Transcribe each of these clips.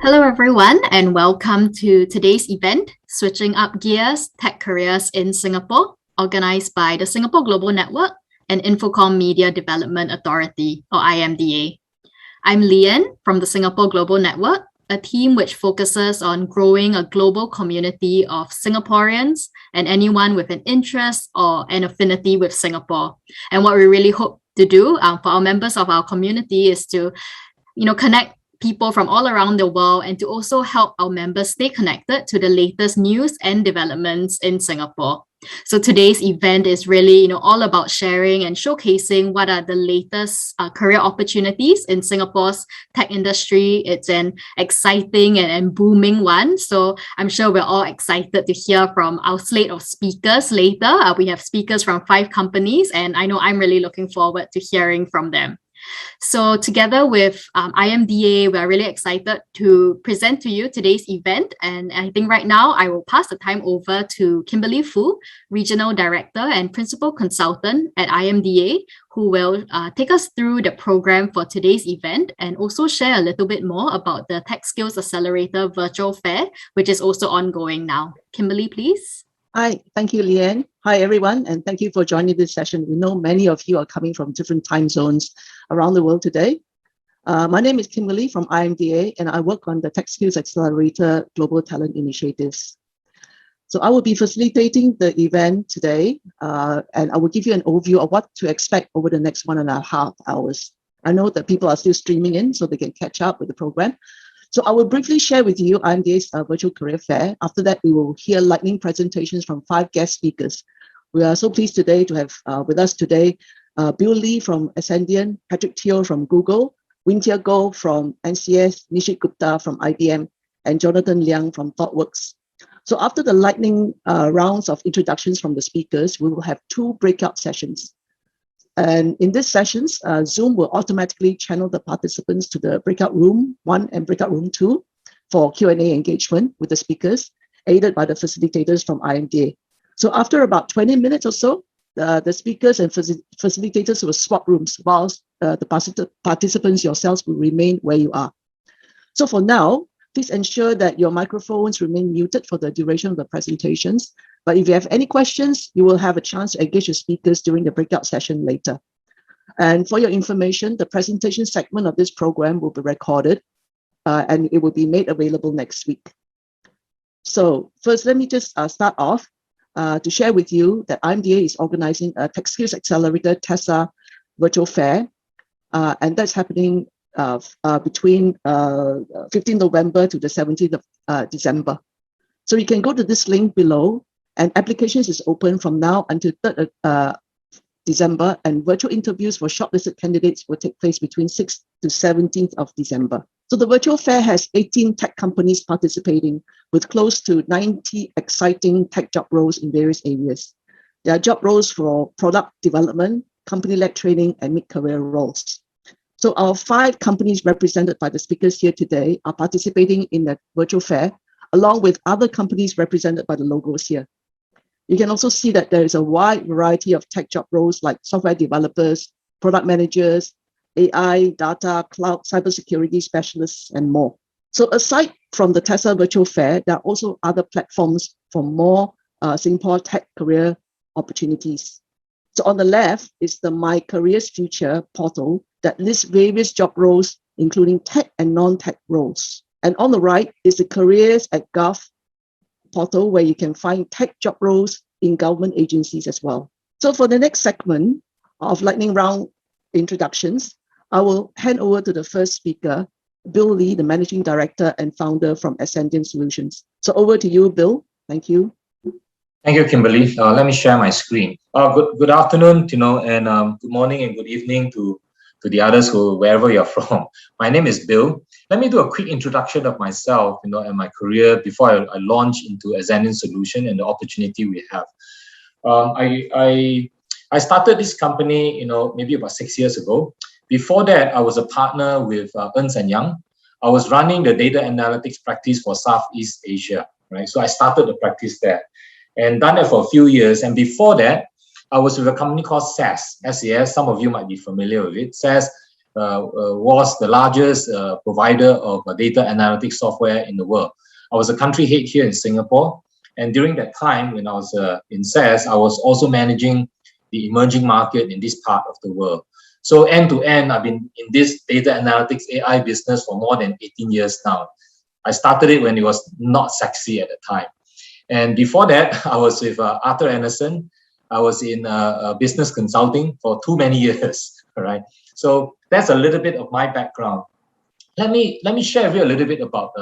Hello, everyone, and welcome to today's event, Switching Up Gears, Tech Careers in Singapore, organized by the Singapore Global Network and Infocomm Media Development Authority, or IMDA. I'm Leanne from the Singapore Global Network, a team which focuses on growing a global community of Singaporeans and anyone with an interest or an affinity with Singapore. And what we really hope to do for our members of our community is to, connect people from all around the world and to also help our members stay connected to the latest news and developments in Singapore. So today's event is really, all about sharing and showcasing what are the latest career opportunities in Singapore's tech industry. It's an exciting and booming one. So I'm sure we're all excited to hear from our slate of speakers later. We have speakers from 5 companies, and I know I'm really looking forward to hearing from them. So together with IMDA, we're really excited to present to you today's event. And I think right now I will pass the time over to Kimberly Fu, Regional Director and Principal Consultant at IMDA, who will take us through the program for today's event and also share a little bit more about the Tech Skills Accelerator virtual fair, which is also ongoing now. Kimberly, please. Hi, thank you, Leanne. Hi, everyone, and thank you for joining this session. We know many of you are coming from different time zones around the world today. My name is Kimberly from IMDA, and I work on the Tech Skills Accelerator Global Talent Initiatives. So I will be facilitating the event today, and I will give you an overview of what to expect over the next 1.5 hours. I know that people are still streaming in, so they can catch up with the program. So I will briefly share with you IMDA's virtual career fair. After that, we will hear lightning presentations from 5 guest speakers. We are so pleased today to have with us today Bill Lee from Azendian, Patrick Teo from Google, Wintia Goh from NCS, Nishit Gupta from IBM, and Jonathan Liang from ThoughtWorks. So after the lightning rounds of introductions from the speakers, we will have 2 breakout sessions. And in these sessions, Zoom will automatically channel the participants to the breakout room 1 and breakout room 2 for Q&A engagement with the speakers, aided by the facilitators from IMDA. So after about 20 minutes or so, the speakers and facilitators will swap rooms, whilst the participants yourselves will remain where you are. So for now, please ensure that your microphones remain muted for the duration of the presentations. But if you have any questions, you will have a chance to engage the speakers during the breakout session later. And for your information, the presentation segment of this program will be recorded and it will be made available next week. So first, let me just start off to share with you that IMDA is organizing a Tech Skills Accelerator TeSA virtual fair, and that's happening between 15 November to the 17th of December. So you can go to this link below, and applications is open from now until 3rd December, and virtual interviews for shortlisted candidates will take place between 6th to 17th of December. So the virtual fair has 18 tech companies participating with close to 90 exciting tech job roles in various areas. There are job roles for product development, company-led training, and mid-career roles. So our 5 companies represented by the speakers here today are participating in the virtual fair, along with other companies represented by the logos here. You can also see that there is a wide variety of tech job roles like software developers, product managers, AI, data, cloud, cybersecurity specialists, and more. So aside from the TeSA virtual fair, there are also other platforms for more Singapore tech career opportunities. So on the left is the My Careers Future portal that lists various job roles, including tech and non-tech roles. And on the right is the Careers at Gov portal, where you can find tech job roles in government agencies as well. So for the next segment of lightning round introductions, I will hand over to the first speaker, Bill Lee, the Managing Director and Founder from Azendian Solutions. So over to you, Bill. Thank you. Thank you, Kimberly. Let me share my screen. Good afternoon, and good morning and good evening to the others wherever you're from. My name is Bill. Let me do a quick introduction of myself, and my career before I launch into Azendian Solution and the opportunity we have. I started this company, maybe about 6 years ago. Before that, I was a partner with Ernst & Young. I was running the data analytics practice for Southeast Asia, right? So I started the practice there and done it for a few years. And before that, I was with a company called SAS. Some of you might be familiar with it. SAS was the largest provider of data analytics software in the world. I was a country head here in Singapore. And during that time, when I was in SaaS, I was also managing the emerging market in this part of the world. So end to end, I've been in this data analytics AI business for more than 18 years now. I started it when it was not sexy at the time. And before that, I was with Arthur Andersen. I was in business consulting for too many years, right? So that's a little bit of my background. Let me share with you a little bit about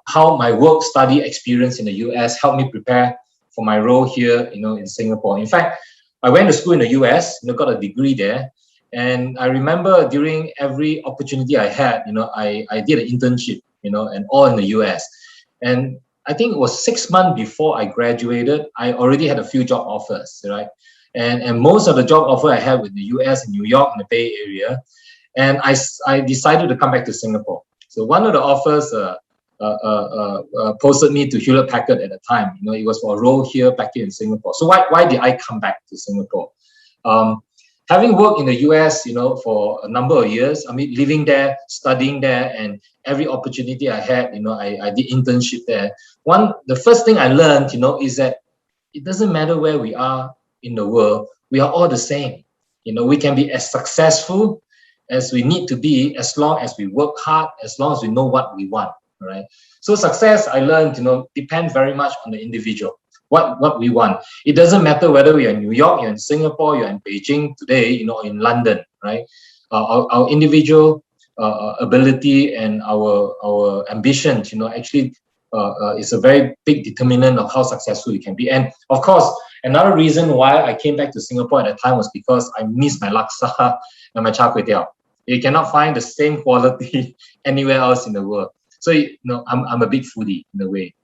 how my work study experience in the US helped me prepare for my role here, in Singapore. In fact, I went to school in the US, got a degree there. And I remember during every opportunity I had, I did an internship, and all in the US. And I think it was 6 months before I graduated, I already had a few job offers, right? And most of the job offer I had with the US and New York and the Bay Area. And I decided to come back to Singapore. So one of the offers posted me to Hewlett Packard at the time. It was for a role here back here in Singapore. So why did I come back to Singapore? Having worked in the US, for a number of years, living there, studying there, and every opportunity I had, I did internship there. The first thing I learned, is that it doesn't matter where we are in the world, we are all the same. We can be as successful as we need to be as long as we work hard, as long as we know what we want, right? So success, I learned, depends very much on the individual. What we want. It doesn't matter whether you're in New York, you're in Singapore, you're in Beijing today, in London, right? Our individual ability and our ambitions, actually is a very big determinant of how successful you can be. And of course, another reason why I came back to Singapore at that time was because I missed my laksa and my char kway teow. You cannot find the same quality anywhere else in the world. So, I'm a big foodie in a way.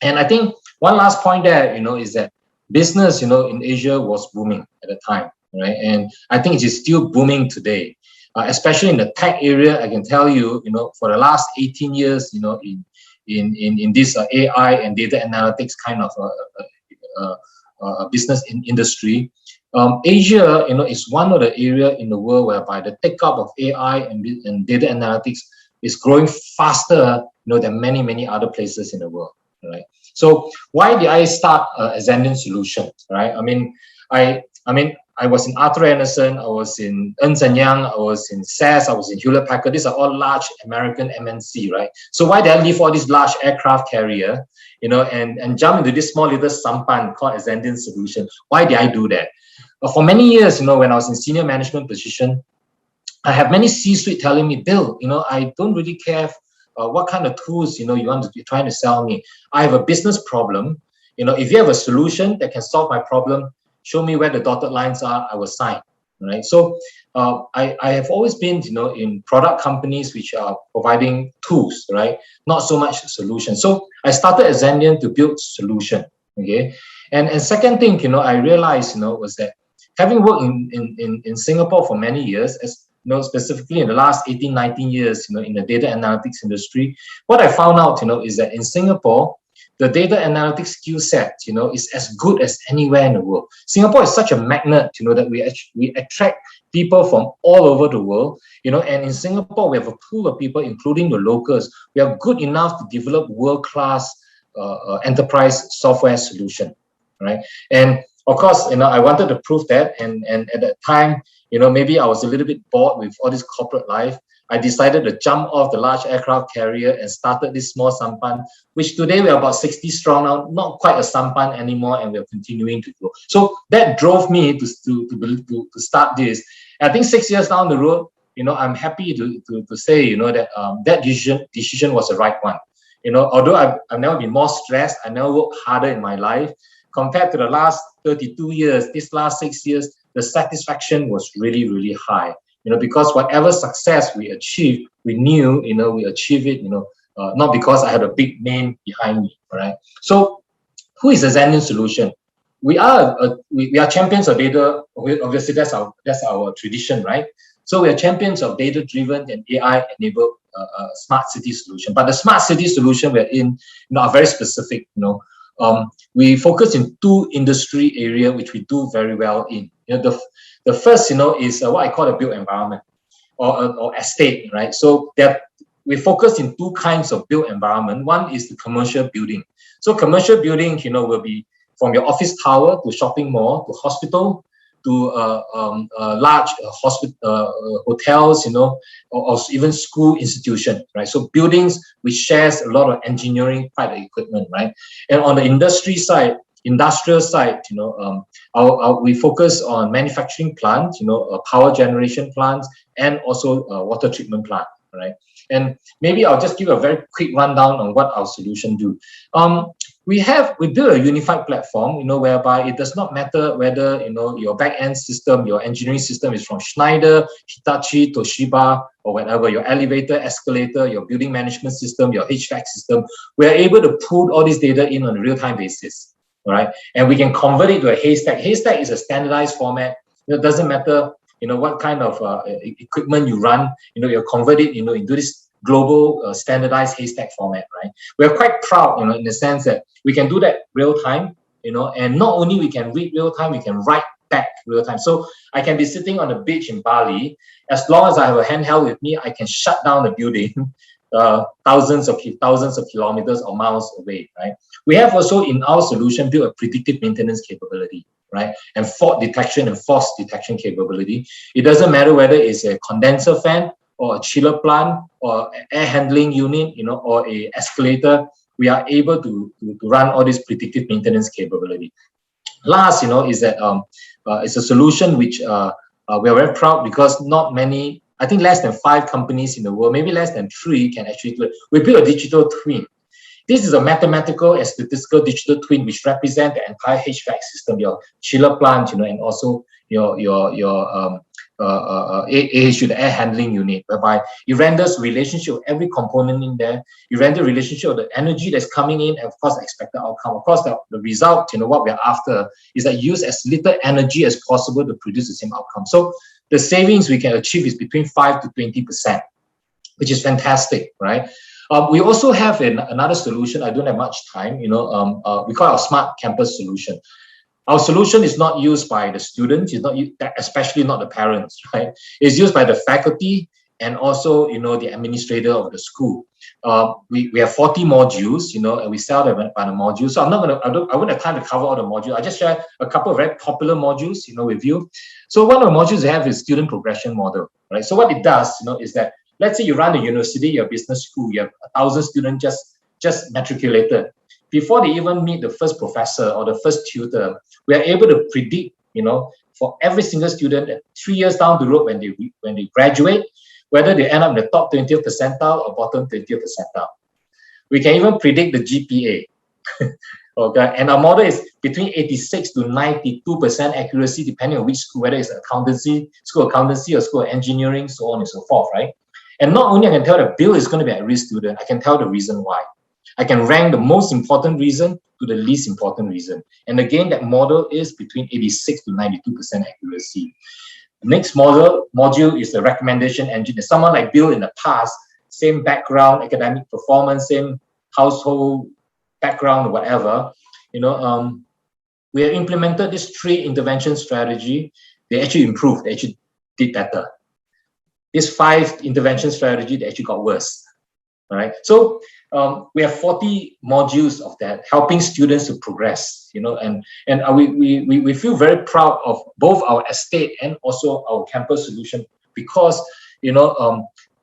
And I think one last point there, is that business, in Asia was booming at the time, right? And I think it is still booming today, especially in the tech area. I can tell you, for the last 18 years, in this AI and data analytics kind of business industry, Asia, is one of the area in the world whereby the take-up of AI and data analytics is growing faster, than many other places in the world. Right. So why did I start Azendian Solutions? Right. I was in Arthur Andersen, I was in Ernst & Young, I was in SAS, I was in Hewlett Packard. These are all large American MNC, right? So why did I leave all these large aircraft carrier, and jump into this small little sampan called Azendian Solutions? Why did I do that? For many years, when I was in senior management position, I have many C-suite telling me, Bill, I don't really care what kind of tools, you want to be trying to sell me. I have a business problem. If you have a solution that can solve my problem, show me where the dotted lines are, I will sign, right? So I have always been, in product companies which are providing tools, right? Not so much solutions. So I started Azendian to build solution, okay? And second thing, I realized, was that having worked in Singapore for many years, as specifically in the last 18, 19 years, in the data analytics industry, what I found out, is that in Singapore, the data analytics skill set, is as good as anywhere in the world. Singapore is such a magnet, that we attract people from all over the world, and in Singapore, we have a pool of people, including the locals. We are good enough to develop world-class enterprise software solution, right? And of course, I wanted to prove that, and at that time, maybe I was a little bit bored with all this corporate life. I decided to jump off the large aircraft carrier and started this small sampan, which today we're about 60 strong now, not quite a sampan anymore, and we're continuing to grow. So that drove me to start this. And I think 6 years down the road, I'm happy to say, that that decision was the right one. Although I've never been more stressed, I never worked harder in my life. Compared to the last 32 years, this last 6 years, the satisfaction was really, really high. Because whatever success we achieved, we knew, we achieved it, not because I had a big name behind me, right? So, who is Azendian Solution? We are champions of data. Obviously, that's our tradition, right? So we are champions of data-driven and AI-enabled smart city solution. But the smart city solution we're in, are very specific. We focus in two industry areas which we do very well in. The first, is what I call a built environment or estate, right? So that we focus in two kinds of built environment. One is the commercial building. So commercial building, will be from your office tower to shopping mall to hospital to large hotels, or even school institution, right? So buildings which shares a lot of engineering type of equipment, right? And on the industrial side, we focus on manufacturing plants, power generation plants, and also water treatment plant, right? And maybe I'll just give a very quick rundown on what our solution do. We build a unified platform, whereby it does not matter whether, your back-end system, your engineering system is from Schneider, Hitachi, Toshiba, or whatever, your elevator, escalator, your building management system, your HVAC system. We're able to pull all this data in on a real-time basis, right? And we can convert it to a haystack. Haystack is a standardized format. It doesn't matter, what kind of equipment you run, you convert it, into this global standardized haystack format, right? We're quite proud, in the sense that we can do that real time, and not only we can read real time, we can write back real time. So I can be sitting on the beach in Bali, as long as I have a handheld with me, I can shut down the building thousands of kilometers or miles away, right? We have also in our solution built a predictive maintenance capability, right? And fault detection and force detection capability. It doesn't matter whether it's a condenser fan or a chiller plant or air handling unit, or a escalator. We are able to run all this predictive maintenance capability. Last, is that it's a solution which we are very proud, because not many, I think less than 5 companies in the world, maybe less than 3, can actually do it. We built a digital twin. This is a mathematical and statistical digital twin which represent the entire HVAC system, your chiller plant, and also your AHU, the air handling unit, whereby it renders relationship of every component in there. You render relationship of the energy that's coming in, and of course the expected outcome. Of course, the result, what we're after is that use as little energy as possible to produce the same outcome. So the savings we can achieve is between 5 to 20%, which is fantastic, right? We also have another solution. I don't have much time. We call our smart campus solution. Our solution is not used by the students, it's not especially not the parents, right? It's used by the faculty and also, the administrator of the school. We have 40 modules, and we sell them by the module. So I wouldn't have time to cover all the modules. I just share a couple of very popular modules, with you. So one of the modules we have is student progression model, right? So what it does, is that, let's say you run a university, your business school, you have 1,000 students just matriculated. Before they even meet the first professor or the first tutor, we are able to predict, for every single student, 3 years down the road when they graduate, whether they end up in the top 20th percentile or bottom 20th percentile. We can even predict the GPA. Okay, and our model is between 86 to 92% accuracy, depending on which school, whether it's school of accountancy or school of engineering, so on and so forth, right? And not only I can tell the Bill is going to be at risk student, I can tell the reason why. I can rank the most important reason to the least important reason. And again, that model is between 86 to 92% accuracy. The next module is the recommendation engine. There's someone like Bill in the past, same background, academic performance, same household background or whatever. We have implemented this 3 intervention strategy. They actually improved, they actually did better. This 5 intervention strategy, they actually got worse. All right. So we have 40 modules of that, helping students to progress, and we feel very proud of both our estate and also our campus solution, because,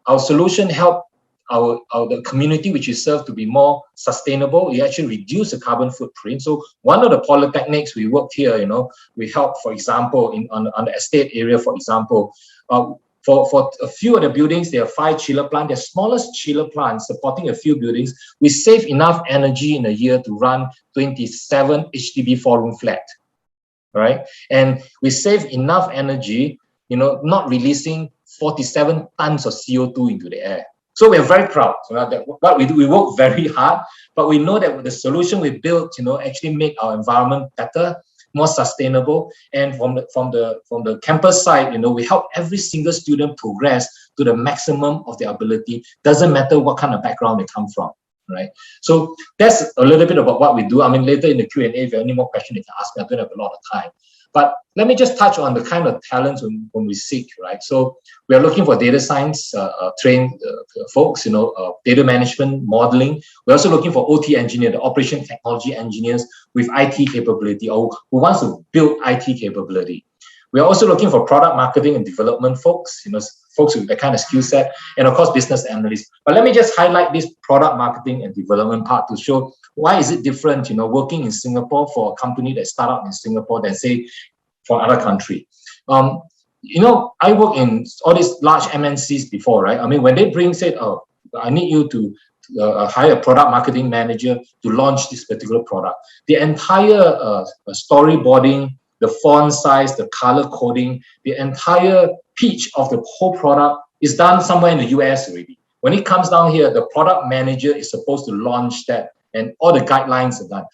our solution help the community which we serve to be more sustainable. We actually reduce the carbon footprint. So one of the polytechnics we worked here, we help, for example, on the estate area, for example, for a few of the buildings, there are 5 chiller plants. The smallest chiller plant supporting a few buildings, we save enough energy in a year to run 27 HDB 4-room flat, right? And we save enough energy, not releasing 47 tons of CO2 into the air. So we're very proud that what we do. We work very hard, but we know that with the solution we built, actually make our environment better, more sustainable. And from the campus side, we help every single student progress to the maximum of their ability. Doesn't matter what kind of background they come from, right? So that's a little bit about what we do. I mean, later in the Q&A, if you have any more questions, you can ask me. I don't have a lot of time. But let me just touch on the kind of talents when we seek, right? So we are looking for data science trained folks, data management, modeling. We're also looking for OT engineer, the operation technology engineers with IT capability, or who wants to build IT capability. We are also looking for product marketing and development folks, folks with that kind of skill set, and of course, business analysts. But let me just highlight this product marketing and development part to show why is it different, working in Singapore for a company that start up in Singapore than say for another country. I work in all these large MNCs before, right? I mean, when they say, oh, I need you to hire a product marketing manager to launch this particular product, the entire storyboarding, the font size, the color coding, the entire pitch of the whole product is done somewhere in the US already. When it comes down here, the product manager is supposed to launch that, and all the guidelines are done.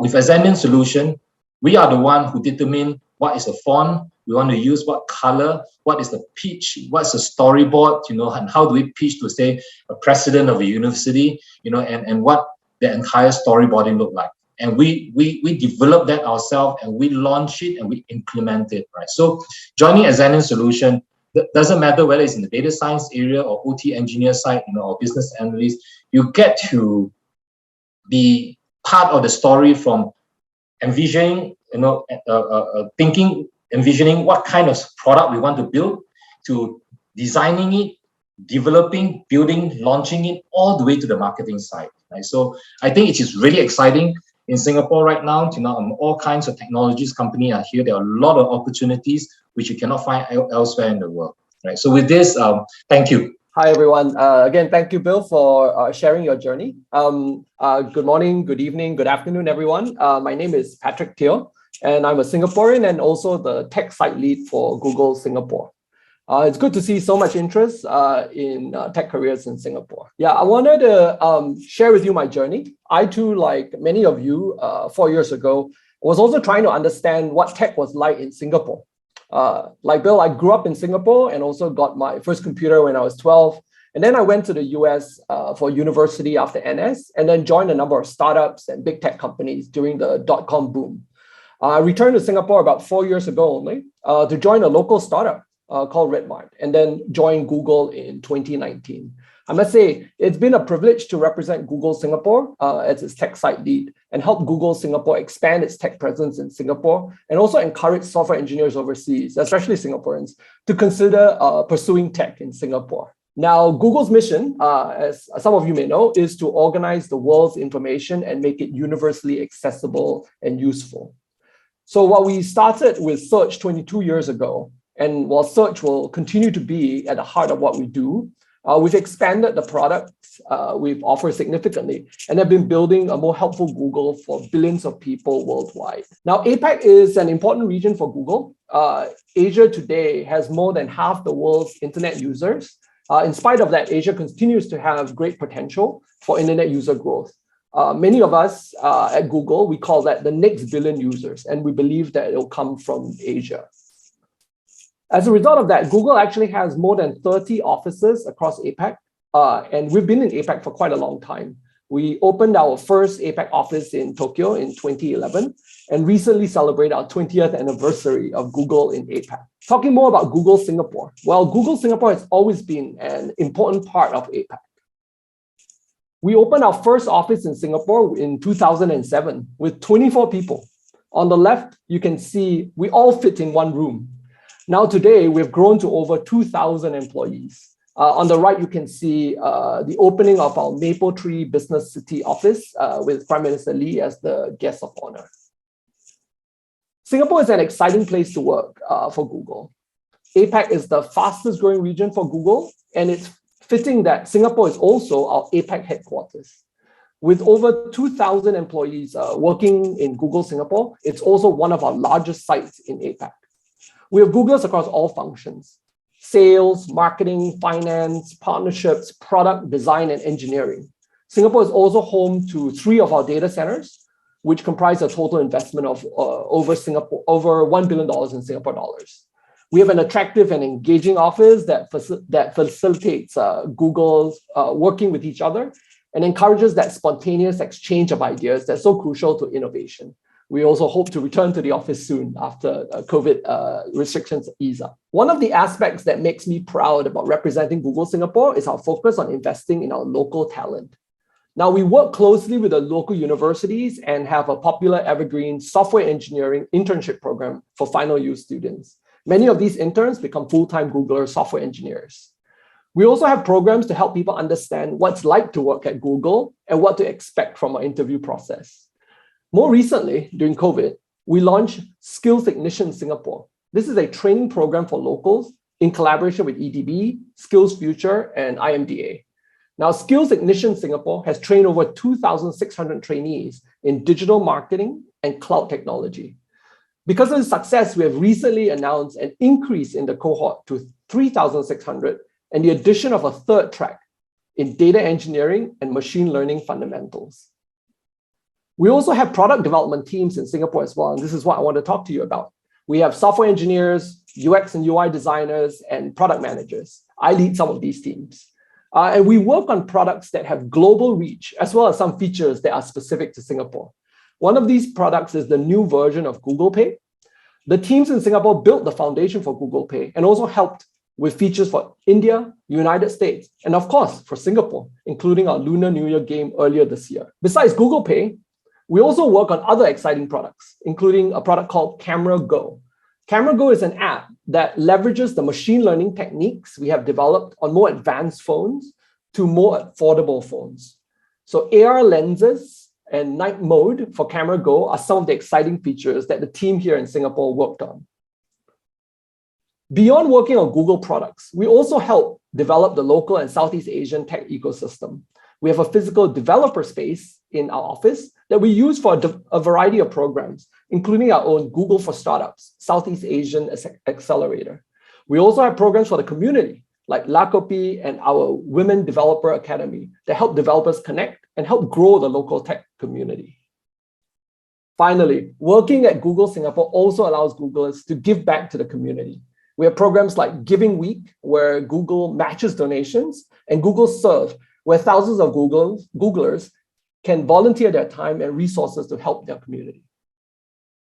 With Azendian solution, we are the one who determine what is a font, we want to use what color, what is the pitch, what's the storyboard, and how do we pitch to, say, a president of a university, and what the entire storyboarding look like. And we develop that ourselves, and we launch it, and we implement it, right? So joining Azendian solution, doesn't matter whether it's in the data science area or OT engineer side, or business analyst, you get to be part of the story from envisioning, envisioning what kind of product we want to build, to designing it, developing, building, launching it, all the way to the marketing side, right? So I think it is really exciting in Singapore right now. All kinds of technologies companies are here. There are a lot of opportunities which you cannot find elsewhere in the world, right? So with this, thank you. Hi, everyone. Again, thank you, Bill, for sharing your journey. Good morning, good evening, good afternoon, everyone. My name is Patrick Teo, and I'm a Singaporean and also the tech site lead for Google Singapore. It's good to see so much interest in tech careers in Singapore. Yeah, I wanted to share with you my journey. I too, like many of you 4 years ago, was also trying to understand what tech was like in Singapore. Like Bill, I grew up in Singapore and also got my first computer when I was 12. And then I went to the US for university after NS, and then joined a number of startups and big tech companies during the .com boom. I returned to Singapore about 4 years ago only to join a local startup called Redmart, and then joined Google in 2019. I must say, it's been a privilege to represent Google Singapore as its tech site lead and help Google Singapore expand its tech presence in Singapore, and also encourage software engineers overseas, especially Singaporeans, to consider pursuing tech in Singapore. Now, Google's mission, as some of you may know, is to organize the world's information and make it universally accessible and useful. So while we started with search 22 years ago, and while search will continue to be at the heart of what we do, we've expanded the products we've offered significantly, and have been building a more helpful Google for billions of people worldwide. Now, APAC is an important region for Google. Asia today has more than half the world's internet users. In spite of that, Asia continues to have great potential for internet user growth. Many of us at Google, we call that the next billion users, and we believe that it'll come from Asia. As a result of that, Google actually has more than 30 offices across APAC, and we've been in APAC for quite a long time. We opened our first APAC office in Tokyo in 2011, and recently celebrated our 20th anniversary of Google in APAC. Talking more about Google Singapore. Well, Google Singapore has always been an important part of APAC. We opened our first office in Singapore in 2007 with 24 people. On the left, you can see we all fit in one room. Now today, we've grown to over 2,000 employees. On the right, you can see the opening of our Mapletree Business City office with Prime Minister Lee as the guest of honor. Singapore is an exciting place to work for Google. APAC is the fastest growing region for Google, and it's fitting that Singapore is also our APAC headquarters. With over 2,000 employees working in Google Singapore, it's also one of our largest sites in APAC. We have Googlers across all functions: sales, marketing, finance, partnerships, product design, and engineering. Singapore is also home to 3 of our data centers, which comprise a total investment of over $1 billion in Singapore dollars. We have an attractive and engaging office that facilitates Google's working with each other and encourages that spontaneous exchange of ideas that's so crucial to innovation. We also hope to return to the office soon after COVID restrictions ease up. One of the aspects that makes me proud about representing Google Singapore is our focus on investing in our local talent. Now, we work closely with the local universities and have a popular evergreen software engineering internship program for final year students. Many of these interns become full-time Googler software engineers. We also have programs to help people understand what it's like to work at Google and what to expect from our interview process. More recently, during COVID, we launched Skills Ignition Singapore. This is a training program for locals in collaboration with EDB, Skills Future, and IMDA. Now, Skills Ignition Singapore has trained over 2,600 trainees in digital marketing and cloud technology. Because of the success, we have recently announced an increase in the cohort to 3,600 and the addition of a third track in data engineering and machine learning fundamentals. We also have product development teams in Singapore as well, and this is what I want to talk to you about. We have software engineers, UX and UI designers, and product managers. I lead some of these teams. And we work on products that have global reach, as well as some features that are specific to Singapore. One of these products is the new version of Google Pay. The teams in Singapore built the foundation for Google Pay and also helped with features for India, United States, and of course, for Singapore, including our Lunar New Year game earlier this year. Besides Google Pay, we also work on other exciting products, including a product called Camera Go. Camera Go is an app that leverages the machine learning techniques we have developed on more advanced phones to more affordable phones. So AR lenses and night mode for Camera Go are some of the exciting features that the team here in Singapore worked on. Beyond working on Google products, we also help develop the local and Southeast Asian tech ecosystem. We have a physical developer space in our office that we use for a variety of programs, including our own Google for Startups, Southeast Asian Accelerator. We also have programs for the community, like Lakopi and our Women Developer Academy, that help developers connect and help grow the local tech community. Finally, working at Google Singapore also allows Googlers to give back to the community. We have programs like Giving Week, where Google matches donations, and Google Serve, where thousands of Googlers can volunteer their time and resources to help their community.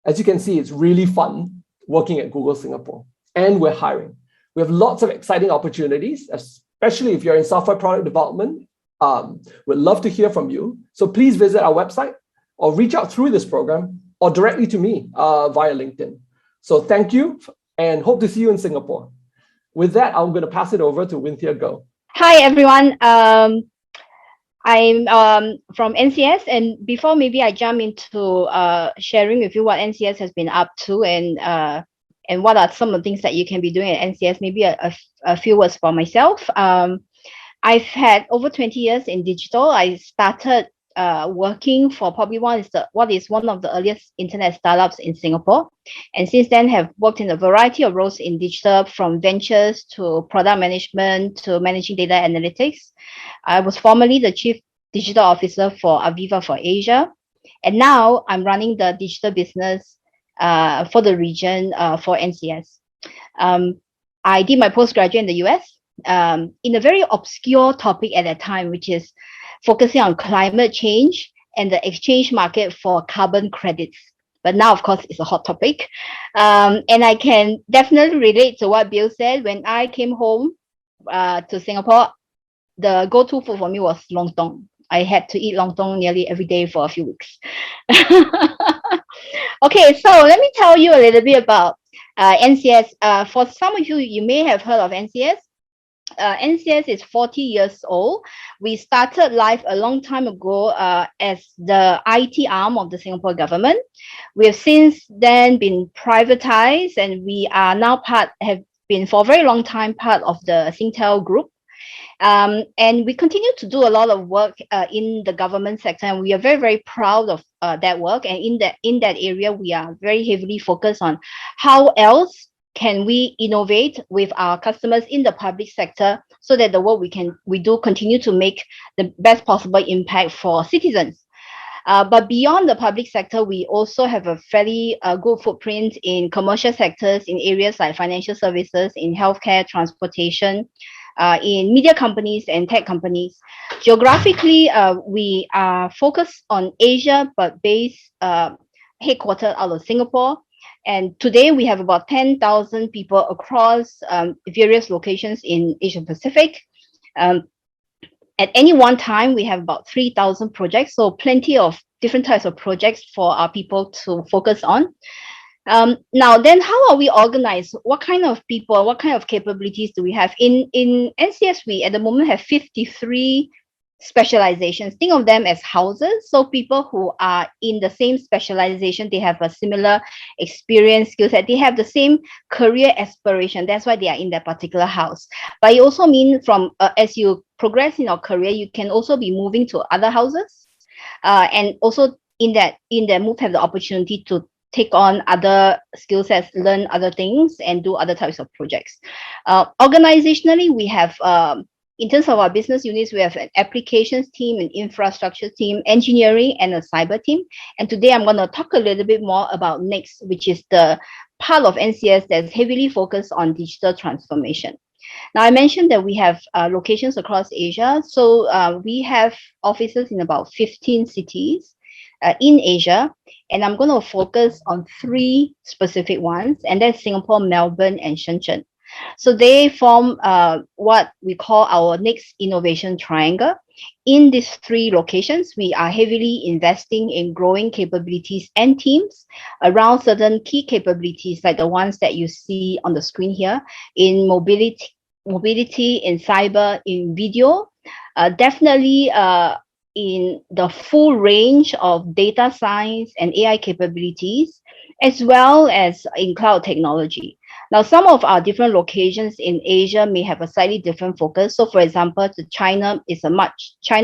As you can see, it's really fun working at Google Singapore, and we're hiring. We have lots of exciting opportunities, especially if you're in software product development. We'd love to hear from you. So please visit our website or reach out through this program or directly to me via LinkedIn. So thank you and hope to see you in Singapore. With that, I'm going to pass it over to Winthia Go. Hi, everyone. I'm from NCS, and before maybe I jump into sharing with you what NCS has been up to and what are some of the things that you can be doing at NCS, maybe a few words for myself. I've had over 20 years in digital. I started working for probably what is one of the earliest internet startups in Singapore, and since then have worked in a variety of roles in digital, from ventures to product management to managing data analytics. I was formerly the Chief Digital Officer for Aviva for Asia, and now I'm running the digital business for the region for NCS. I did my postgraduate in the US in a very obscure topic at that time, which is focusing on climate change and the exchange market for carbon credits. But now, of course, it's a hot topic. And I can definitely relate to what Bill said. When I came home to Singapore, the go-to food for me was lontong. I had to eat lontong nearly every day for a few weeks. Okay, so let me tell you a little bit about NCS. For some of you, you may have heard of NCS. NCS is 40 years old. We started life a long time ago as the IT arm of the Singapore government. We have since then been privatized, and we are now have been for a very long time part of the Singtel group. And we continue to do a lot of work in the government sector, and we are very, very proud of that work. And in that area, we are very heavily focused on how else can we innovate with our customers in the public sector so that the work we do continue to make the best possible impact for citizens. But beyond the public sector, we also have a fairly good footprint in commercial sectors, in areas like financial services, in healthcare, transportation, in media companies and tech companies. Geographically, we are focused on Asia, but based headquartered out of Singapore. And today we have about 10,000 people across various locations in Asia Pacific. At any one time, we have about 3,000 projects, so plenty of different types of projects for our people to focus on. Now, then, how are we organized? What kind of people, what kind of capabilities do we have? In NCS, we at the moment have 53 specializations. Think of them as houses. So people who are in the same specialization, they have a similar experience, skill set, they have the same career aspiration. That's why they are in that particular house. But it also means from as you progress in your career, you can also be moving to other houses, and also in that move have the opportunity to take on other skill sets, learn other things, and do other types of projects. Organizationally, we have in terms of our business units, we have an applications team, an infrastructure team, engineering, and a cyber team. And today I'm going to talk a little bit more about Next, which is the part of NCS that's heavily focused on digital transformation. Now, I mentioned that we have locations across Asia. So we have offices in about 15 cities in Asia. And I'm going to focus on 3 specific ones, and that's Singapore, Melbourne, and Shenzhen. So they form what we call our next innovation triangle. In these 3 locations, we are heavily investing in growing capabilities and teams around certain key capabilities like the ones that you see on the screen here in mobility, in cyber, in video, definitely in the full range of data science and AI capabilities, as well as in cloud technology. Now, some of our different locations in Asia may have a slightly different focus. So, for example, the China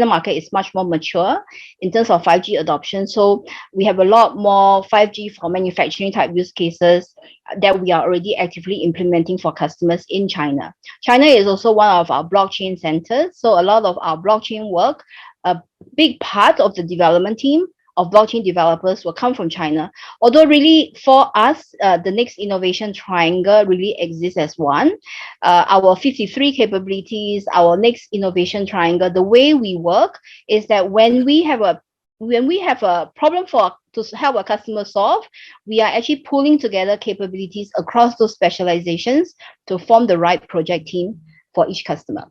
market is much more mature in terms of 5G adoption. So we have a lot more 5G for manufacturing type use cases that we are already actively implementing for customers in China. China is also one of our blockchain centers. So a lot of our blockchain work, a big part of the development team of blockchain developers will come from China. Although really for us, the next innovation triangle really exists as one. Our 53 capabilities, our next innovation triangle, the way we work is that when we have a problem to help a customer solve, we are actually pulling together capabilities across those specializations to form the right project team for each customer.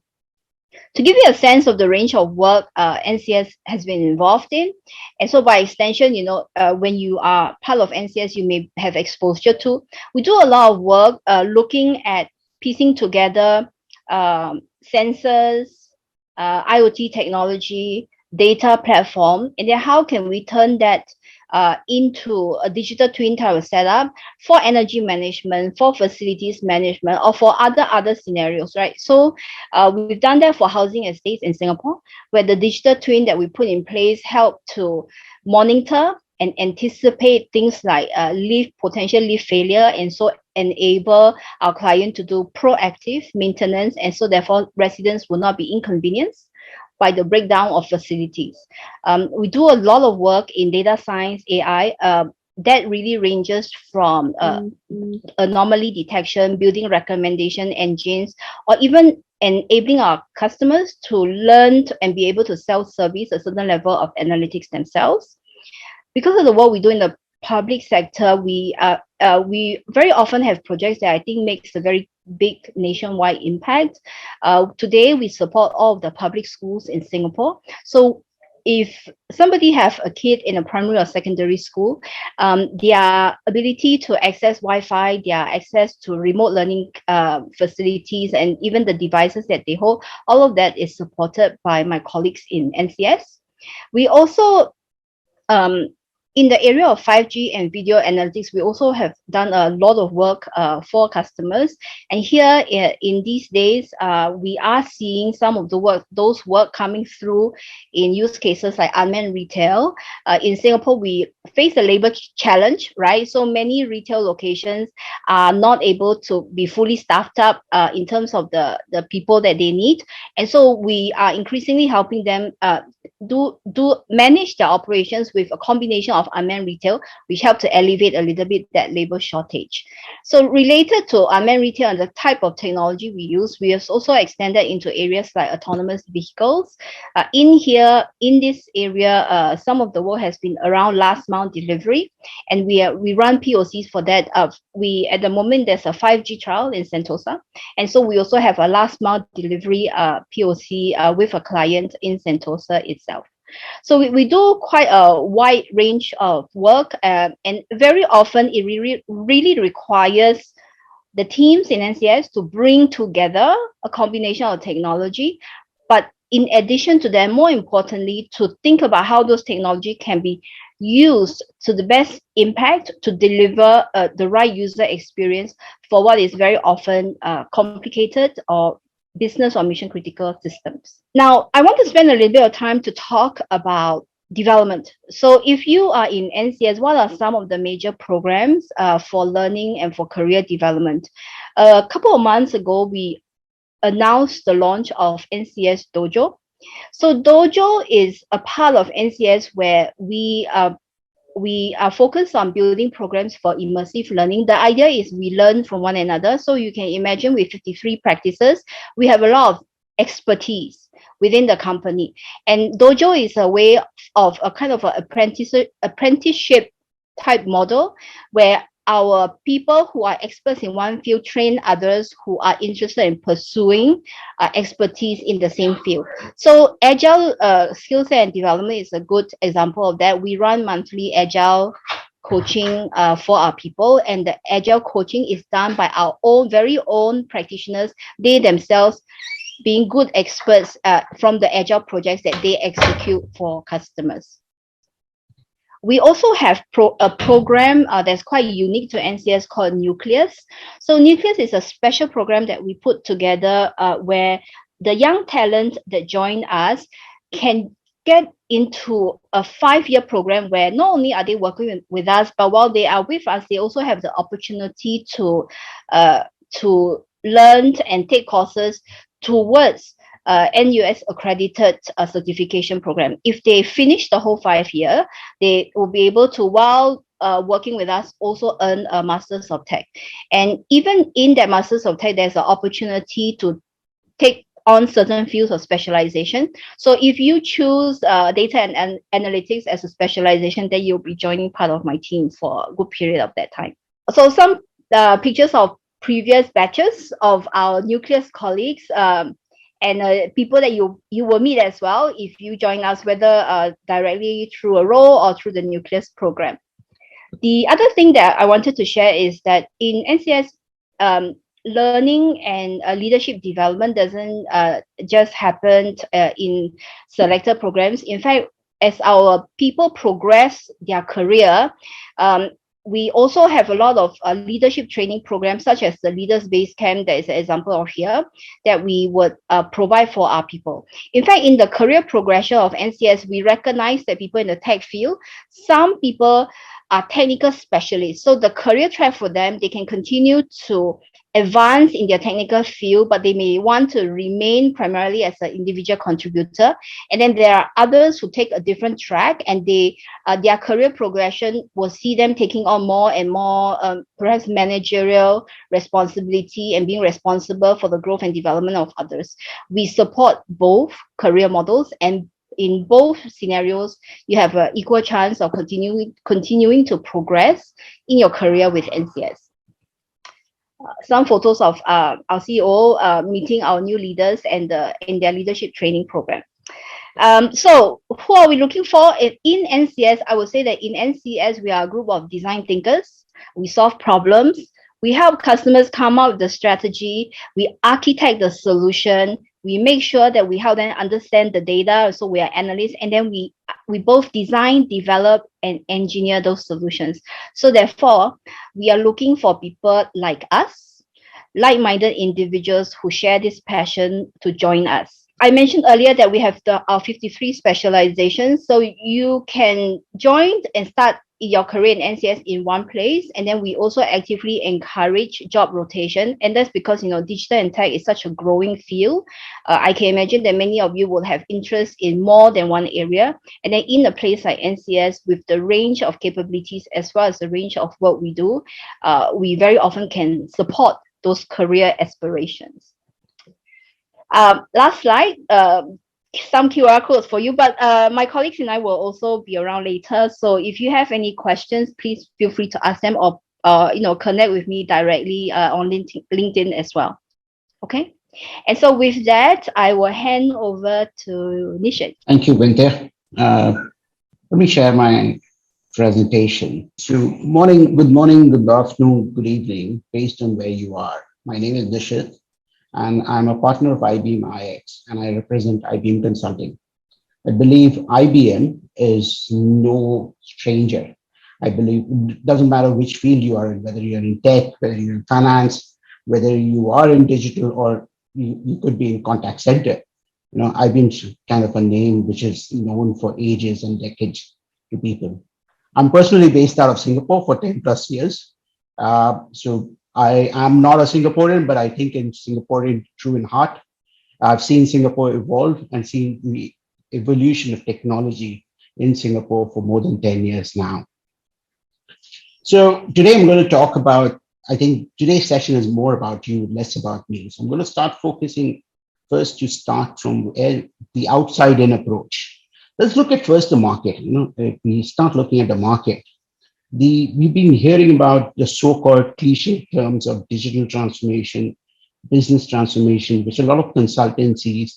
To give you a sense of the range of work NCS has been involved in, and so by extension, when you are part of NCS, you may have exposure to. We do a lot of work looking at piecing together sensors, IoT technology, data platform, and then how can we turn that into a digital twin type of setup for energy management, for facilities management, or for other scenarios, right? So we've done that for housing estates in Singapore, where the digital twin that we put in place help to monitor and anticipate things like potential leaf failure, and so enable our client to do proactive maintenance, and so therefore residents will not be inconvenienced by the breakdown of facilities. We do a lot of work in data science, AI, that really ranges from anomaly detection, building recommendation engines, or even enabling our customers to learn and be able to self-service a certain level of analytics themselves. Because of the work we do in the public sector, we very often have projects that I think makes a very big nationwide impact. Today, we support all of the public schools in Singapore. So if somebody have a kid in a primary or secondary school, their ability to access Wi-Fi, their access to remote learning facilities, and even the devices that they hold, all of that is supported by my colleagues in NCS. We also in the area of 5G and video analytics, we also have done a lot of work for customers. And here in these days, we are seeing some of those work coming through in use cases like unmanned retail. In Singapore, we face a labor challenge, right? So many retail locations are not able to be fully staffed up in terms of the people that they need. And so we are increasingly helping them manage their operations with a combination of unmanned retail, which help to alleviate a little bit that labor shortage. So related to unmanned retail and the type of technology we use, we have also extended into areas like autonomous vehicles. In this area, some of the work has been around last mile delivery, and we run POCs for that. At the moment there's a 5G trial in Sentosa, and so we also have a last mile delivery POC with a client in Sentosa itself. So we do quite a wide range of work, and very often it really requires the teams in NCS to bring together a combination of technology, but in addition to that, more importantly, to think about how those technology can be used to the best impact to deliver the right user experience for what is very often complicated or business or mission critical systems. Now, I want to spend a little bit of time to talk about development. So if you are in NCS, what are some of the major programs for learning and for career development? A couple of months ago, we announced the launch of NCS Dojo. So Dojo is a part of NCS where we are focused on building programs for immersive learning. The idea is we learn from one another. So you can imagine with 53 practices, we have a lot of expertise within the company. And Dojo is a way of a kind of an apprenticeship type model where our people who are experts in one field train others who are interested in pursuing expertise in the same field. So agile skills and development is a good example of that. We run monthly agile coaching for our people, and the agile coaching is done by our very own practitioners, they themselves being good experts from the agile projects that they execute for customers. We also have a program that's quite unique to NCS called Nucleus. So Nucleus is a special program that we put together where the young talent that join us can get into a 5-year program where not only are they working with us, but while they are with us, they also have the opportunity to learn and take courses towards NUS accredited certification program. If they finish the whole 5 year, they will be able to, while working with us, also earn a Masters of Tech. And even in that Masters of Tech, there's an opportunity to take on certain fields of specialization. So if you choose data and analytics as a specialization, then you'll be joining part of my team for a good period of that time. So some pictures of previous batches of our Nucleus colleagues, and people that you will meet as well if you join us, whether directly through a role or through the Nucleus program. The other thing that I wanted to share is that in NCS, learning and leadership development doesn't just happen in selected programs. In fact, as our people progress their career, we also have a lot of leadership training programs, such as the Leaders Base Camp, that is an example of here, that we would provide for our people. In fact, in the career progression of NCS, we recognize that people in the tech field, some people are technical specialists. So the career track for them, they can continue to advance in their technical field, but they may want to remain primarily as an individual contributor. And then there are others who take a different track, and their career progression will see them taking on more and more perhaps managerial responsibility and being responsible for the growth and development of others. We support both career models, and in both scenarios, you have an equal chance of continuing to progress in your career with NCS. Some photos of our CEO meeting our new leaders and in their leadership training program. So who are we looking for? In NCS, I would say that in NCS, we are a group of design thinkers. We solve problems. We help customers come up with the strategy. We architect the solution. We make sure that we help them understand the data. So we are analysts, and then we both design, develop, and engineer those solutions. So therefore, we are looking for people like us, like-minded individuals who share this passion to join us. I mentioned earlier that we have our 53 specializations. So you can join and start your career in NCS in one place. And then we also actively encourage job rotation. And that's because, digital and tech is such a growing field. I can imagine that many of you will have interest in more than one area. And then in a place like NCS, with the range of capabilities as well as the range of work we do, we very often can support those career aspirations. Last slide. Some QR codes for you, but my colleagues and I will also be around later. So if you have any questions, please feel free to ask them, or connect with me directly on LinkedIn as well. Okay. And so with that, I will hand over to Nishit. Thank you, Winter. Let me share my presentation. So good morning, good afternoon, good evening, based on where you are. My name is Nishit, and I'm a partner of IBM iX, and I represent IBM Consulting. I believe IBM is no stranger. I believe it doesn't matter which field you are in, whether you're in tech, whether you're in finance, whether you are in digital, or you could be in contact center. IBM's kind of a name which is known for ages and decades to people. I'm personally based out of Singapore for 10 plus years. So I am not a Singaporean, but I think in Singaporean true in heart. I've seen Singapore evolve and seen the evolution of technology in Singapore for more than 10 years now. So today I'm going to talk about, I think today's session is more about you, less about me. So I'm going to start focusing first to start from the outside-in approach. Let's look at first the market. If we start looking at the market, we've been hearing about the so-called cliche terms of digital transformation, business transformation, which a lot of consultancies,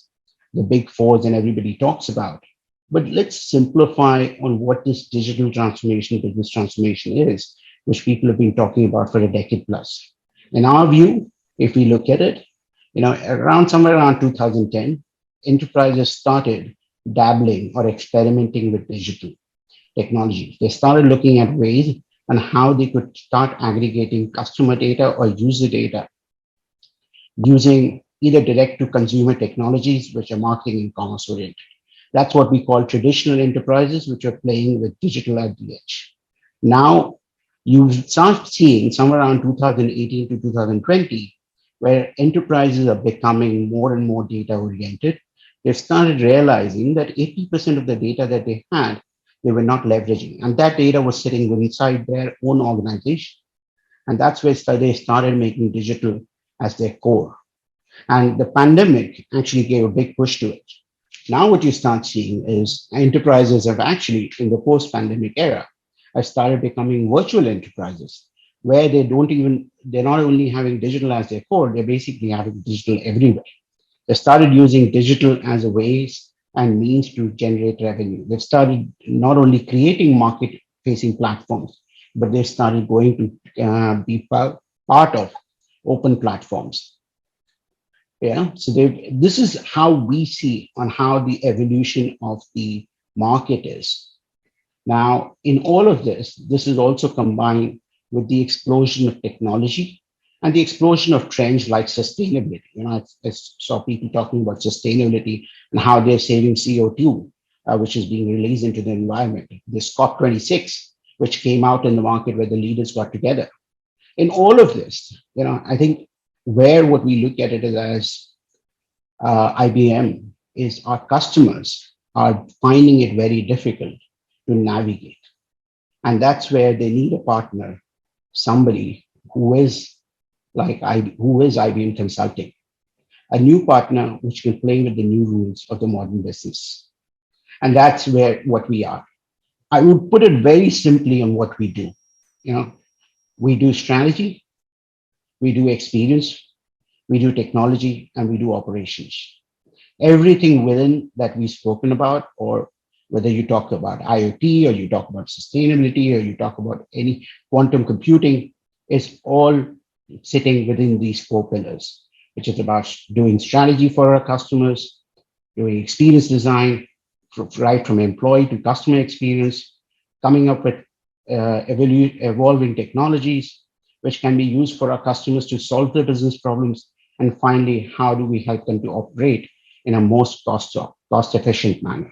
the big fours and everybody talks about. But let's simplify on what this digital transformation, business transformation is, which people have been talking about for a decade plus. In our view, if we look at it, somewhere around 2010, enterprises started dabbling or experimenting with digital technology. They started looking at ways on how they could start aggregating customer data or user data using either direct to consumer technologies, which are marketing and commerce oriented. That's what we call traditional enterprises, which are playing with digital at the edge. Now, you start seeing somewhere around 2018 to 2020, where enterprises are becoming more and more data oriented. They've started realizing that 80% of the data that they had, they were not leveraging. And that data was sitting inside their own organization. And that's where they started making digital as their core. And the pandemic actually gave a big push to it. Now what you start seeing is enterprises have actually, in the post-pandemic era, have started becoming virtual enterprises, where they're not only having digital as their core, they're basically having digital everywhere. They started using digital as a ways and means to generate revenue. They've started not only creating market-facing platforms, but they started going to be part of open platforms. Yeah, so this is how we see on how the evolution of the market is. Now, in all of this is also combined with the explosion of technology and the explosion of trends like sustainability. I saw people talking about sustainability and how they're saving CO2, which is being released into the environment. This COP26, which came out in the market where the leaders got together. In all of this, I think what we look at it as IBM is our customers are finding it very difficult to navigate. And that's where they need a partner, somebody who is IBM Consulting, a new partner which can play with the new rules of the modern business. And that's what we are. I would put it very simply on what we do. We do strategy, we do experience, we do technology, and we do operations. Everything within that we've spoken about, or whether you talk about IoT, or you talk about sustainability, or you talk about any quantum computing, is all sitting within these 4 pillars, which is about doing strategy for our customers, doing experience design, right from employee to customer experience, coming up with evolving technologies, which can be used for our customers to solve their business problems. And finally, how do we help them to operate in a most cost-efficient manner?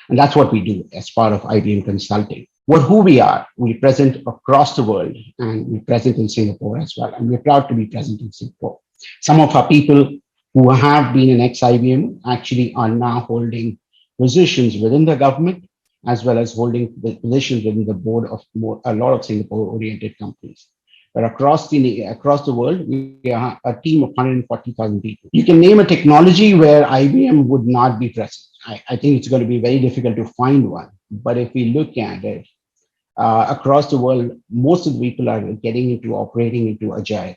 And that's what we do as part of IBM Consulting. who we are. We're present across the world, and we're present in Singapore as well. And we're proud to be present in Singapore. Some of our people who have been in ex-IBM actually are now holding positions within the government, as well as holding the positions within the board of a lot of Singapore-oriented companies. But across the world, we are a team of 140,000 people. You can name a technology where IBM would not be present. I think it's going to be very difficult to find one. But if we look at it, across the world, most of the people are operating into Agile.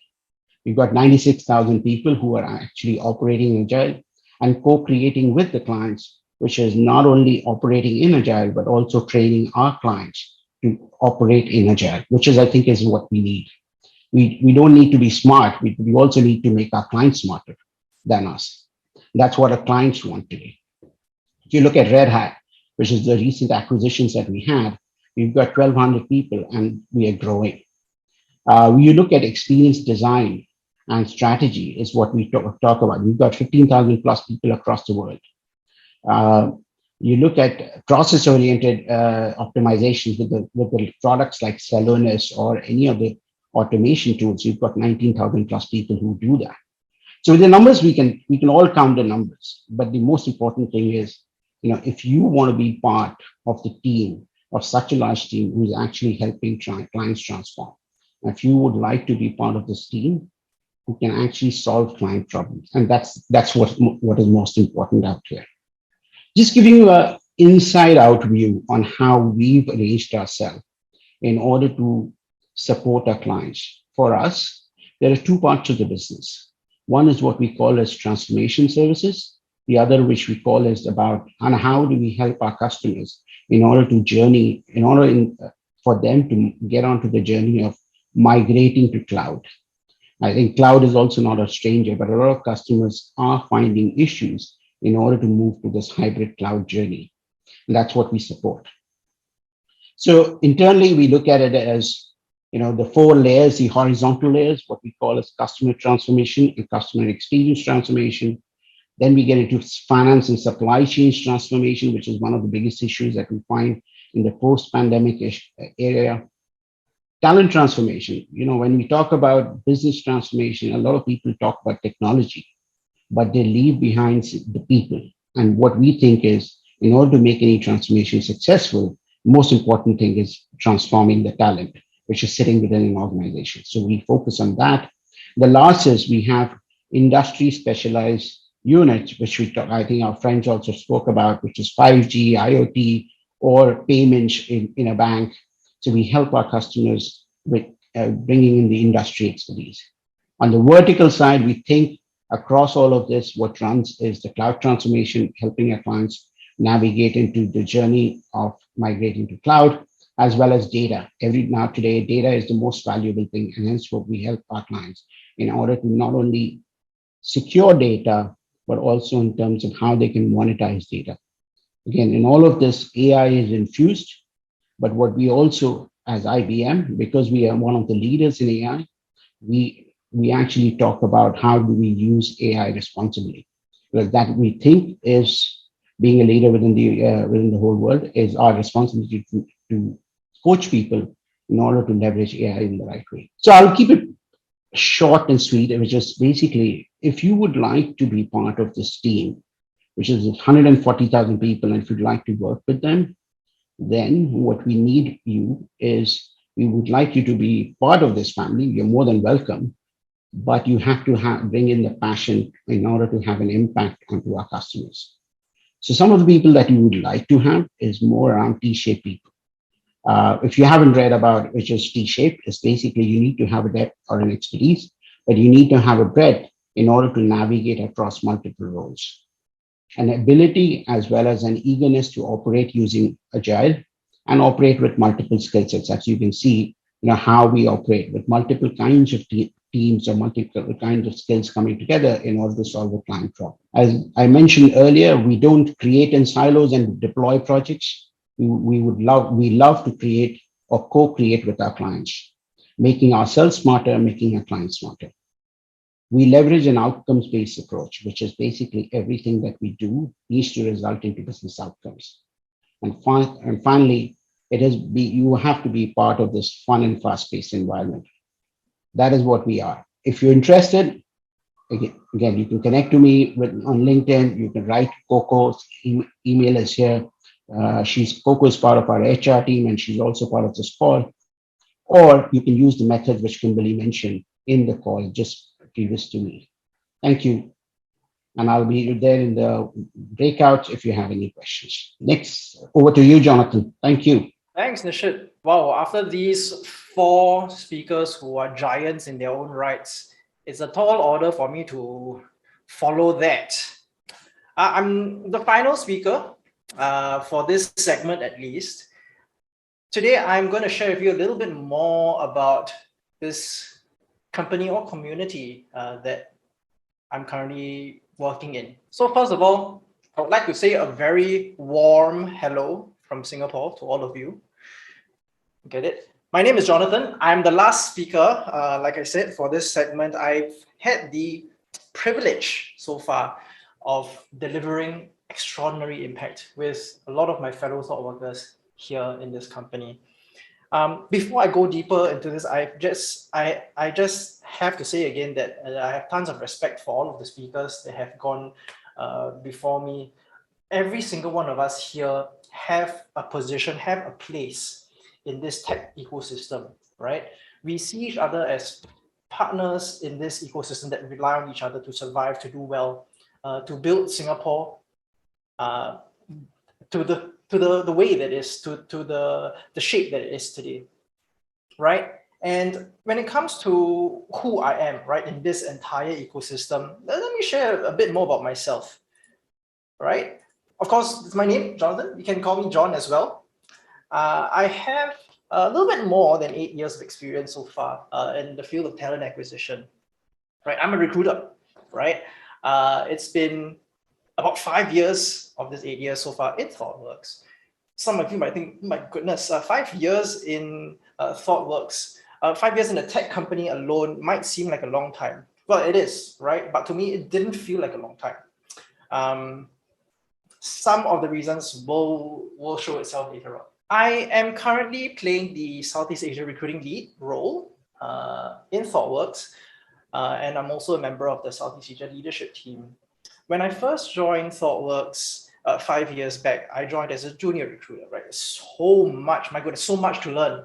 We've got 96,000 people who are actually operating Agile and co-creating with the clients, which is not only operating in Agile, but also training our clients to operate in Agile, which I think is what we need. We don't need to be smart. We also need to make our clients smarter than us. That's what our clients want today. If you look at Red Hat, which is the recent acquisitions that we had, we've got 1,200 people and we are growing. You look at experience design and strategy is what we talk about. We've got 15,000 plus people across the world. You look at process-oriented optimizations with the products like Celonis or any of the automation tools. You've got 19,000 plus people who do that. So with the numbers, we can all count the numbers. But the most important thing is, if you want to be part of the team, of such a large team who's actually helping clients transform, if you would like to be part of this team who can actually solve client problems, and that's what is most important out here. Just giving you an inside-out view on how we've arranged ourselves in order to support our clients. For us, there are two parts of the business. One is what we call as transformation services. The other, which we call, is about how do we help our customers in order for them to get onto the journey of migrating to cloud. I think cloud is also not a stranger, but a lot of customers are finding issues in order to move to this hybrid cloud journey. And that's what we support. So internally, we look at it as, the 4 layers, the horizontal layers, what we call as customer transformation and customer experience transformation. Then we get into finance and supply chain transformation, which is one of the biggest issues that we find in the post-pandemic area. Talent transformation. When we talk about business transformation, a lot of people talk about technology, but they leave behind the people. And what we think is, in order to make any transformation successful, the most important thing is transforming the talent, which is sitting within an organization. So we focus on that. The last is we have industry specialized units, which I think our friends also spoke about, which is 5G, IoT, or payments in a bank. So we help our customers with bringing in the industry expertise. On the vertical side, we think across all of this, what runs is the cloud transformation, helping our clients navigate into the journey of migrating to cloud, as well as data. Today, data is the most valuable thing, and hence what we help our clients in order to not only secure data, but also in terms of how they can monetize data. Again, in all of this, AI is infused, but what we also, as IBM, because we are one of the leaders in AI, we actually talk about how do we use AI responsibly. Because that we think is being a leader within the whole world is our responsibility to coach people in order to leverage AI in the right way. So I'll keep it short and sweet, which is basically, if you would like to be part of this team, which is 140,000 people, and if you'd like to work with them, then what we need you is, we would like you to be part of this family. You're more than welcome, but you have to bring in the passion in order to have an impact onto our customers. So some of the people that you would like to have is more around T-shaped people. If you haven't read about which is T-shaped, it's basically you need to have a depth or an expertise, but you need to have a breadth in order to navigate across multiple roles. An ability as well as an eagerness to operate using Agile and operate with multiple skill sets. As you can see, how we operate with multiple kinds of teams or multiple kinds of skills coming together in order to solve a client problem. As I mentioned earlier, we don't create in silos and deploy projects. We love to create or co-create with our clients, making ourselves smarter, making our clients smarter. We leverage an outcomes-based approach, which is basically everything that we do needs to result into business outcomes. And finally, you have to be part of this fun and fast-paced environment. That is what we are. If you're interested, again, you can connect to me on LinkedIn. You can write Coco. Email is here. Coco is part of our HR team, and she's also part of this call. Or you can use the method which Kimberly mentioned in the call just previous to me. Thank you. And I'll be there in the breakout if you have any questions. Next, over to you, Jonathan. Thank you. Thanks, Nishit. Wow, after these 4 speakers who are giants in their own rights, it's a tall order for me to follow that. I'm the final speaker for this segment at least. Today, I'm going to share with you a little bit more about this company or community that I'm currently working in. So first of all, I would like to say a very warm hello from Singapore to all of you. Get it? My name is Jonathan. I'm the last speaker, like I said, for this segment. I've had the privilege so far of delivering extraordinary impact with a lot of my fellow thought workers here in this company. Before I go deeper into this, I just have to say again that I have tons of respect for all of the speakers that have gone before me. Every single one of us here have a position, have a place in this tech ecosystem, right? We see each other as partners in this ecosystem that rely on each other to survive, to do well, to build Singapore to the way that is, to the shape that it is today, right? And when it comes to who I am, right, in this entire ecosystem, let me share a bit more about myself, right? Of course, it's my name, Jonathan. You can call me John as well. I have a little bit more than 8 years of experience so far in the field of talent acquisition, right? I'm a recruiter, right? It's been about 5 years of this 8 years so far in ThoughtWorks. Some of you might think, my goodness, 5 years in ThoughtWorks, 5 years in a tech company alone might seem like a long time. Well, it is, right? But to me, it didn't feel like a long time. Some of the reasons will show itself later on. I am currently playing the Southeast Asia recruiting lead role in ThoughtWorks, and I'm also a member of the Southeast Asia leadership team. When I first joined ThoughtWorks 5 years back, I joined as a junior recruiter, right? So much, my goodness, so much to learn.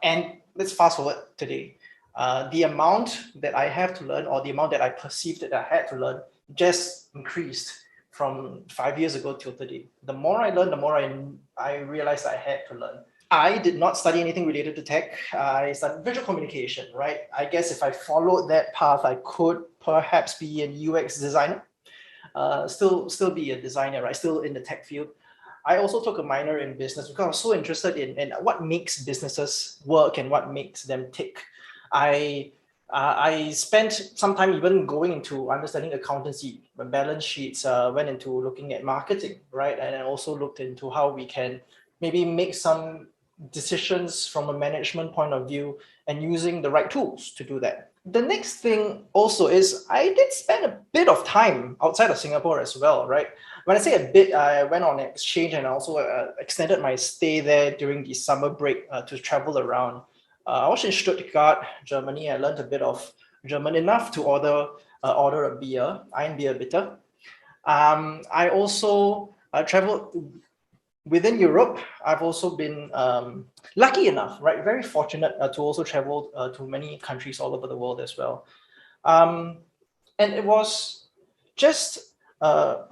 And let's fast forward today. The amount that I have to learn, or the amount that I perceived that I had to learn, just increased from 5 years ago till today. The more I learned, the more I realized I had to learn. I did not study anything related to tech. I studied visual communication, right? I guess if I followed that path, I could perhaps be a UX designer, still be a designer, right? Still in the tech field. I also took a minor in business because I was so interested in what makes businesses work and what makes them tick. I spent some time even going into understanding accountancy, balance sheets, went into looking at marketing, right? And I also looked into how we can maybe make some decisions from a management point of view and using the right tools to do that. The next thing also is I did spend a bit of time outside of Singapore as well, right? When I say a bit, I went on exchange and also extended my stay there during the summer break to travel around. I was in Stuttgart, Germany. I learned a bit of German enough to order a beer, IMDA bitter. I also traveled within Europe. I've also been lucky enough, right? Very fortunate to also travel to many countries all over the world as well. And it was just a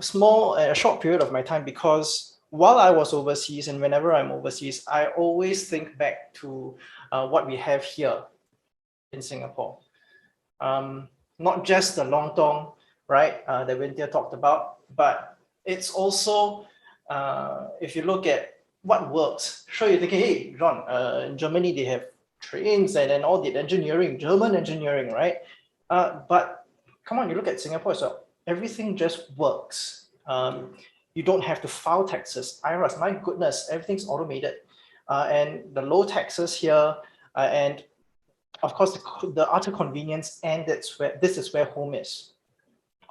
short period of my time, because while I was overseas and whenever I'm overseas, I always think back to what we have here in Singapore. Not just the lontong, right, that Winter talked about, but it's also, if you look at what works, sure, you're thinking, hey, John, in Germany, they have trains and all the engineering, German engineering, right? But come on, you look at Singapore as well. Everything just works. You don't have to file taxes. IRS, my goodness, everything's automated. And the low taxes here, and of course, the utter convenience, and this is where home is.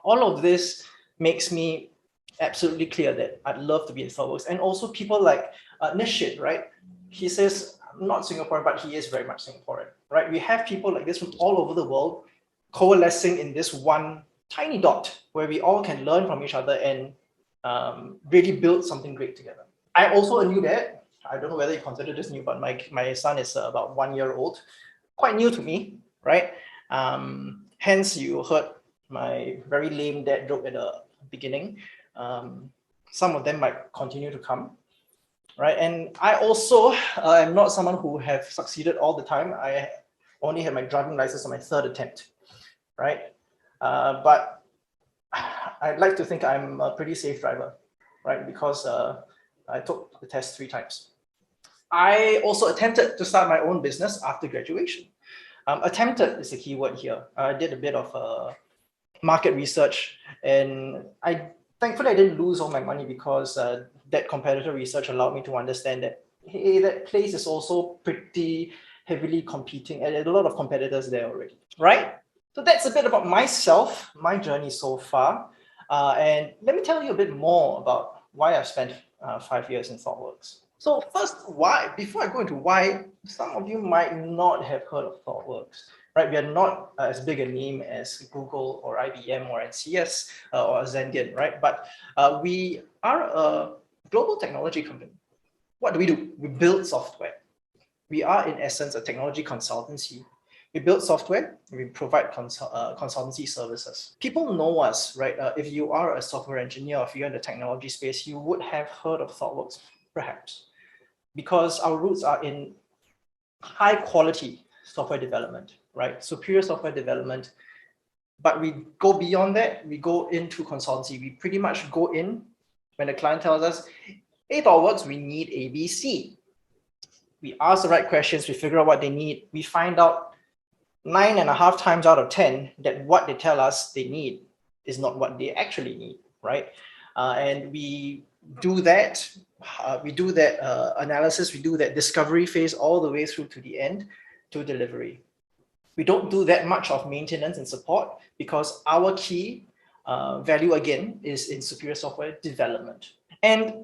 All of this makes me absolutely clear that I'd love to be in ThoughtWorks. And also people like Nishit, right? He says, I'm not Singaporean, but he is very much Singaporean, right? We have people like this from all over the world coalescing in this one tiny dot where we all can learn from each other and really build something great together. I'm also a new dad. I don't know whether you consider this new, but my son is about 1 year old, quite new to me, right? Hence, you heard my very lame dad joke at the beginning. Some of them might continue to come, right? And I also am not someone who have succeeded all the time. I only had my driving license on my 3rd attempt, right? But I'd like to think I'm a pretty safe driver, right? Because I took the test 3 times. I also attempted to start my own business after graduation. Attempted is a key word here. I did a bit of market research, and thankfully I didn't lose all my money because that competitor research allowed me to understand that, hey, that place is also pretty heavily competing, and a lot of competitors there already, right? So that's a bit about myself, my journey so far. And let me tell you a bit more about why I've spent 5 years in ThoughtWorks. So first, why? Before I go into why, some of you might not have heard of ThoughtWorks, right? We are not as big a name as Google or IBM or NCS or Azendian, right? But we are a global technology company. What do? We build software. We are, in essence, a technology consultancy. We build software, we provide consultancy services. People know us, right? If you are a software engineer, or if you're in the technology space, you would have heard of ThoughtWorks, perhaps, because our roots are in high quality software development, right? Superior software development. But we go beyond that, we go into consultancy. We pretty much go in when the client tells us, hey, ThoughtWorks, we need ABC. We ask the right questions, we figure out what they need. We find out 9.5 times out of 10 that what they tell us they need is not what they actually need, right? And we do that. Analysis, we do that discovery phase all the way through to the end to delivery. We don't do that much of maintenance and support because our key value, again, is in superior software development. And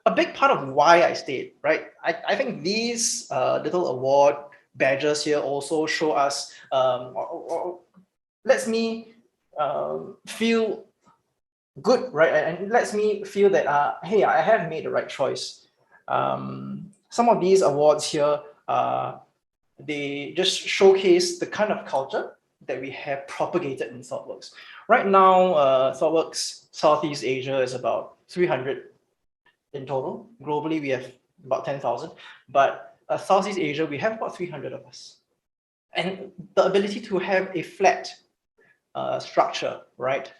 a big part of why I stayed, right? I think these little award badges here also show us, lets me feel good, right? And lets me feel that, hey, I have made the right choice. Some of these awards here, they just showcase the kind of culture that we have propagated in ThoughtWorks. Right now, ThoughtWorks Southeast Asia is about 300 in total. Globally, we have about 10,000. But Southeast Asia, we have about 300 of us. And the ability to have a flat structure, right?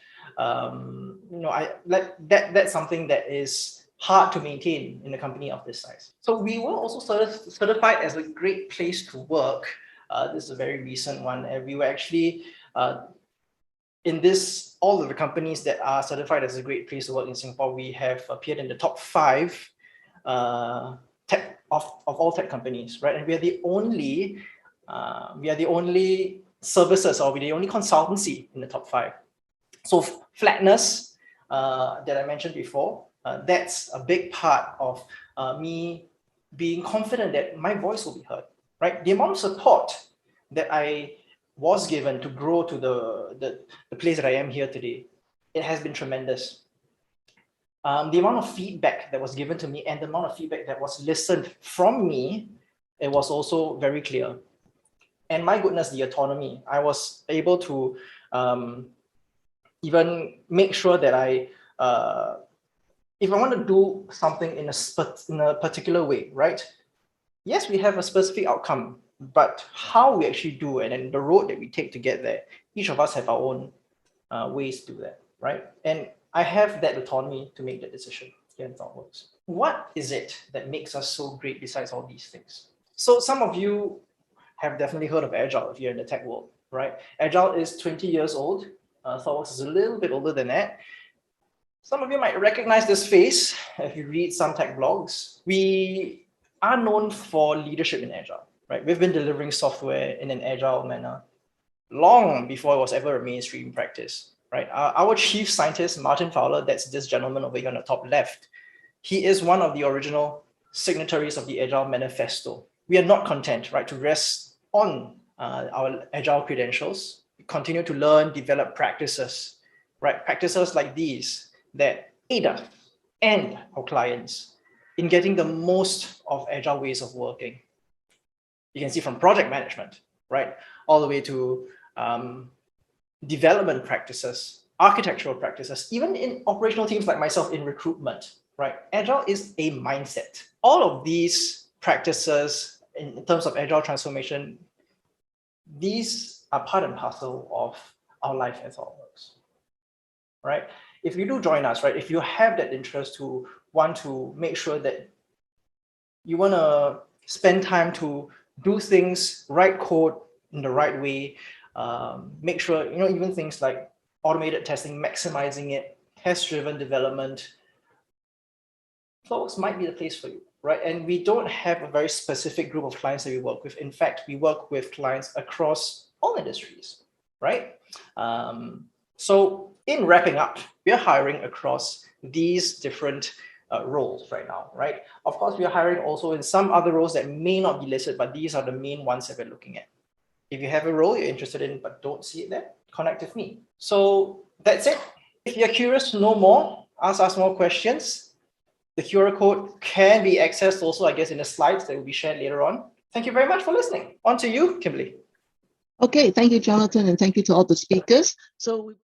That's something that is hard to maintain in a company of this size. So we were also certified as a great place to work. This is a very recent one, and we were actually in this, all of the companies that are certified as a great place to work in Singapore, we have appeared in the top 5 tech of all tech companies, right? And we are the only services, or we're the only consultancy in the top 5. So flatness that I mentioned before, that's a big part of me being confident that my voice will be heard, right? The amount of support that I was given to grow to the place that I am here today, it has been tremendous. The amount of feedback that was given to me and the amount of feedback that was listened from me, it was also very clear. And my goodness, the autonomy. I was able to even make sure that if I want to do something in a particular way, right? Yes, we have a specific outcome, but how we actually do it and the road that we take to get there, each of us have our own ways to do that, right? And I have that autonomy to make that decision here in ThoughtWorks. What is it that makes us so great besides all these things? So some of you have definitely heard of Agile if you're in the tech world, right? Agile is 20 years old. ThoughtWorks is a little bit older than that. Some of you might recognize this face if you read some tech blogs. We are known for leadership in Agile, right? We've been delivering software in an Agile manner long before it was ever a mainstream practice. right? Our chief scientist, Martin Fowler, that's this gentleman over here on the top left. He is one of the original signatories of the Agile Manifesto. We are not content, right, to rest on our Agile credentials. We continue to learn, develop practices, right? Practices like these that aid us and our clients in getting the most of Agile ways of working. You can see from project management, right, all the way to development practices, architectural practices, even in operational teams like myself in recruitment, right? Agile is a mindset. All of these practices in terms of Agile transformation, these are part and parcel of our life at ThoughtWorks, right? If you do join us, right, if you have that interest to want to make sure that you want to spend time to do things, write code in the right way, make sure, even things like automated testing, maximizing it, test-driven development, ThoughtWorks might be the place for you, right? And we don't have a very specific group of clients that we work with. In fact, we work with clients across all industries, right? So in wrapping up, we are hiring across these different roles right now, right? Of course, we are hiring also in some other roles that may not be listed, but these are the main ones that we're looking at. If you have a role you're interested in but don't see it there, connect with me. So that's it. If you're curious to know more, ask us more questions. The QR code can be accessed also, I guess, in the slides that will be shared later on. Thank you very much for listening. On to you, Kimberly. Okay, thank you, Jonathan, and thank you to all the speakers. So